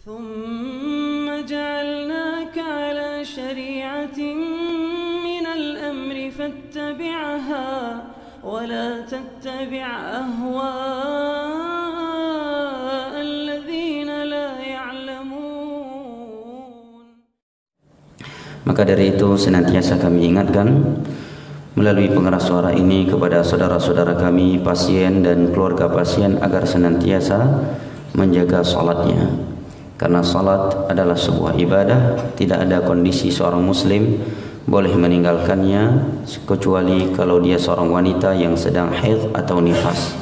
ثم جعلناك على شريعة من الأمر فاتبعها ولا تتبع أهواء الذين لا يعلمون. Maka dari itu senantiasa kami ingatkan melalui pengeras suara ini kepada saudara-saudara kami pasien dan keluarga pasien agar senantiasa menjaga salatnya, karena salat adalah sebuah ibadah. Tidak ada kondisi seorang muslim boleh meninggalkannya kecuali kalau dia seorang wanita yang sedang haid atau nifas.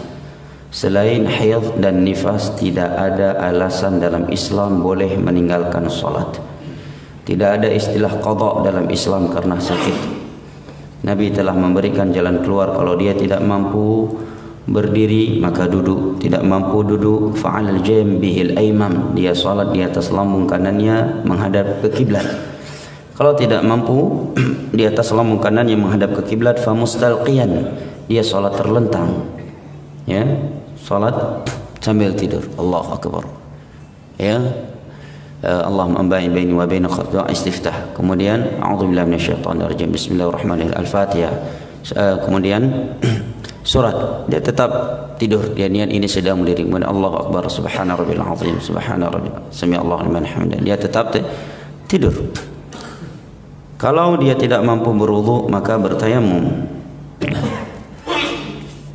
Selain haid dan nifas tidak ada alasan dalam Islam boleh meninggalkan salat. Tidak ada istilah qada dalam Islam karena sakit. Nabi telah memberikan jalan keluar. Kalau dia tidak mampu berdiri maka duduk, tidak mampu duduk fa'alal jambihil aimam, dia salat di atas lambung kanannya menghadap ke kiblat. Kalau tidak mampu di atas lambung kanannya menghadap ke kiblat, fa mustalqiyan, dia salat terlentang, ya, salat sambil tidur. Allahu akbar, ya. Allahumma baini wa baina khata' istiftah. Kemudian a'udzubillahi minasyaitonir rajim, bismillahirrahmanirrahim, al-fatihah. Kemudian surat, dia tetap tidur, dia niat ini sedang melirik, kemudian Allahu akbar, subhana rabbil azim, subhana rabbil sami Allahu liman hamidah, dia tetap tidur. Kalau dia tidak mampu berwudu maka bertayamum,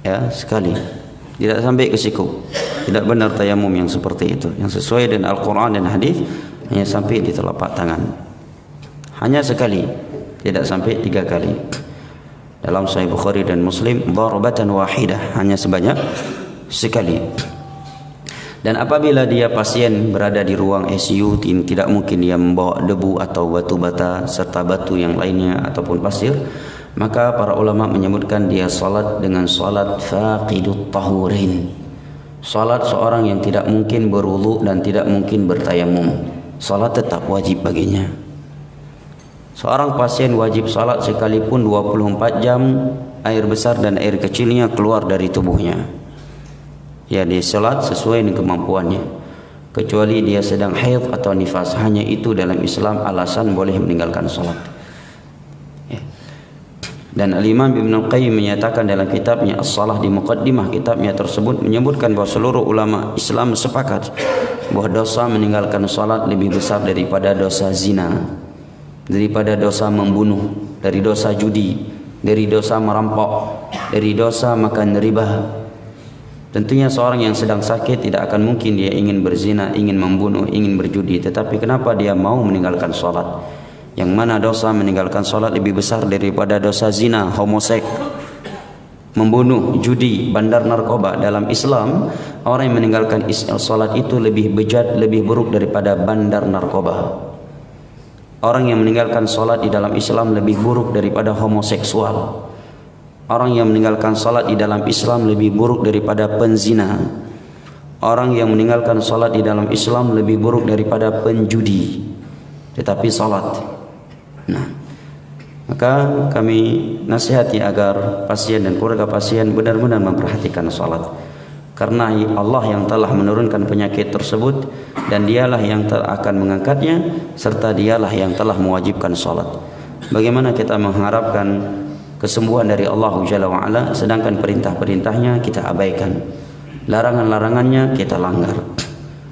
ya, sekali, tidak sampai ke siku. Tidak benar tayamum yang seperti itu. Yang sesuai dengan Al-Quran dan hadis hanya sampai di telapak tangan, hanya sekali, tidak sampai 3 kali. Dalam Sahih Bukhari dan Muslim, darbatan wahidah, hanya sebanyak sekali. Dan apabila dia pasien berada di ruang ICU, tidak mungkin dia membawa debu atau batu bata serta batu yang lainnya ataupun pasir, maka para ulama menyebutkan dia salat dengan salat faqidut tahurain. Salat seorang yang tidak mungkin berwudu dan tidak mungkin bertayamum, salat tetap wajib baginya. Seorang pasien wajib salat sekalipun 24 jam air besar dan air kecilnya keluar dari tubuhnya. Ya, dia salat sesuai dengan kemampuannya, kecuali dia sedang haid atau nifas. Hanya itu dalam Islam alasan boleh meninggalkan salat. Ya. Dan Al-Imam Ibn Al-Qayyim menyatakan dalam kitabnya As-Salah, di muqaddimah kitabnya tersebut, menyebutkan bahawa seluruh ulama Islam sepakat bahawa dosa meninggalkan salat lebih besar daripada dosa zina, daripada dosa membunuh, dari dosa judi, dari dosa merampok, dari dosa makan riba. Tentunya seorang yang sedang sakit tidak akan mungkin dia ingin berzina, ingin membunuh, ingin berjudi. Tetapi kenapa dia mau meninggalkan salat? Yang mana dosa meninggalkan salat lebih besar daripada dosa zina, homoseks, membunuh, judi, bandar narkoba. Dalam Islam, orang yang meninggalkan salat itu lebih bejat, lebih buruk daripada bandar narkoba. Orang yang meninggalkan salat di dalam Islam lebih buruk daripada homoseksual. Orang yang meninggalkan salat di dalam Islam lebih buruk daripada penzina. Orang yang meninggalkan salat di dalam Islam lebih buruk daripada penjudi. Tetapi salat. Nah, maka kami nasihati agar pasien dan keluarga pasien benar-benar memperhatikan salat, karena Allah yang telah menurunkan penyakit tersebut, dan dialah yang akan mengangkatnya, serta dialah yang telah mewajibkan salat. Bagaimana kita mengharapkan kesembuhan dari Allah Jalla wa'ala sedangkan perintah-perintahnya kita abaikan, larangan-larangannya kita langgar?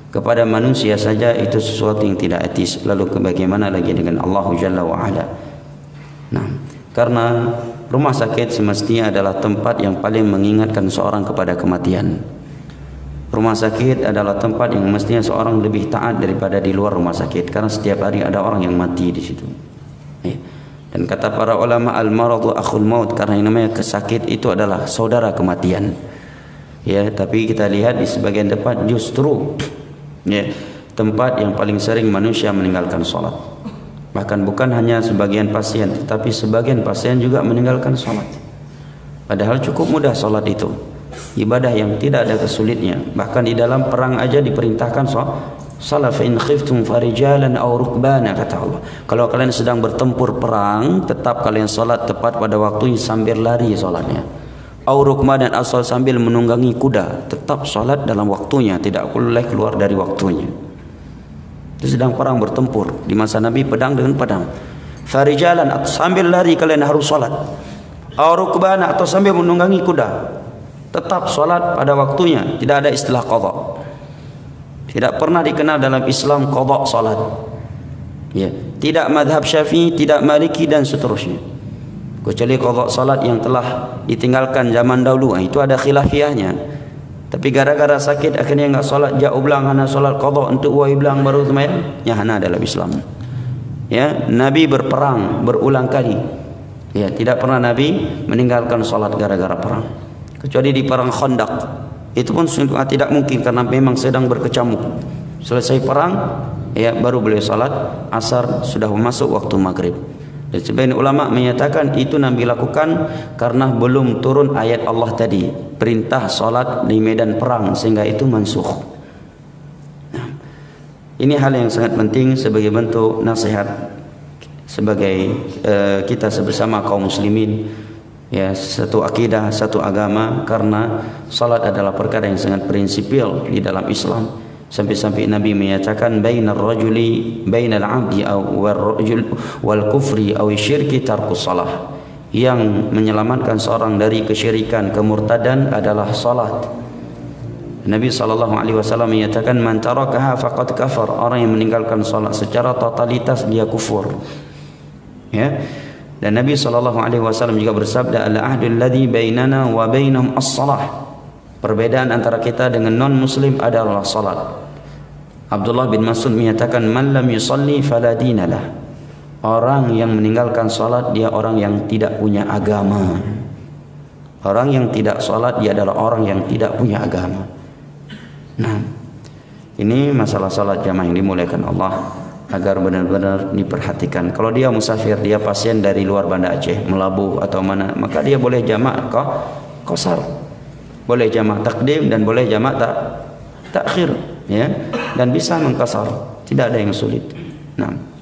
Kepada manusia saja itu sesuatu yang tidak etis, lalu bagaimana lagi dengan Allah Jalla wa'ala? Nah, karena rumah sakit semestinya adalah tempat yang paling mengingatkan seorang kepada kematian. Rumah sakit adalah tempat yang mestinya seorang lebih taat daripada di luar rumah sakit, karena setiap hari ada orang yang mati di situ. Dan kata para ulama, al-maradu akhul maut, karena yang namanya kesakit itu adalah saudara kematian. Ya, tapi kita lihat di sebagian tempat justru, ya, tempat yang paling sering manusia meninggalkan salat. Bahkan bukan hanya sebagian pasien, tetapi sebagian pasien juga meninggalkan salat. Padahal cukup mudah salat itu, ibadah yang tidak ada kesulitnya. Bahkan di dalam perang aja diperintahkan salat, fa in khiftum farijalan aw rukbana, kata Allah. Kalau kalian sedang bertempur perang, tetap kalian salat tepat pada waktunya sambil lari salatnya. Aw rukbana, dan asal sambil menunggangi kuda, tetap salat dalam waktunya, tidak boleh keluar dari waktunya. Itu sedang perang bertempur. Di masa Nabi pedang dengan pedang. Farijalan, atau sambil lari kalian harus salat. Aw rukbana, atau sambil menunggangi kuda. Tetap salat pada waktunya, tidak ada istilah qadha. Tidak pernah dikenal dalam Islam qadha salat. Ya, tidak mazhab Syafi'i, tidak Maliki dan seterusnya. Kecuali qadha salat yang telah ditinggalkan zaman dahulu, itu ada khilafiyahnya. Tapi gara-gara sakit akhirnya enggak salat jauh belang, hana salat qadha untuk wai belang baru sembahyang, ya hana dalam Islam. Ya, Nabi berperang berulang kali. Ya, tidak pernah Nabi meninggalkan salat gara-gara perang. Kecuali di perang Khandaq. Itu pun tidak mungkin karena memang sedang berkecamuk. Selesai perang, ya baru beliau salat asar, sudah masuk waktu maghrib. Dan sebagian ulama menyatakan itu Nabi lakukan karena belum turun ayat Allah tadi, perintah salat di medan perang, sehingga itu mansukh. Nah, ini hal yang sangat penting sebagai bentuk nasihat sebagai kita bersama kaum muslimin, ya, satu akidah, satu agama, karena salat adalah perkara yang sangat prinsipil di dalam Islam. Sampai-sampai Nabi menyatakan bainar rajuli bainal abdi wal kufri aw syirki tarkus salah. Yang menyelamatkan seorang dari kesyirikan, kemurtadan adalah salat. Nabi SAW menyatakan man tarakaha faqad kafar. Orang yang meninggalkan salat secara totalitas dia kufur. Ya. Dan Nabi SAW juga bersabda al-ahdul ladzi bainana wa bainahum as-salah. Perbedaan antara kita dengan non-muslim adalah salat. Abdullah bin Mas'ud menyatakan man lam yusalli fala dinalah. Orang yang meninggalkan salat dia orang yang tidak punya agama. Orang yang tidak salat dia adalah orang yang tidak punya agama. Nah, ini masalah salat jamaah yang dimuliakan Allah, agar benar-benar diperhatikan. Kalau dia musafir, dia pasien dari luar Banda Aceh, melabuh atau mana, maka dia boleh jamak qasar. Boleh jamak takdim dan boleh jamak takhir, ya, dan bisa mengqasar, tidak ada yang sulit. Nah.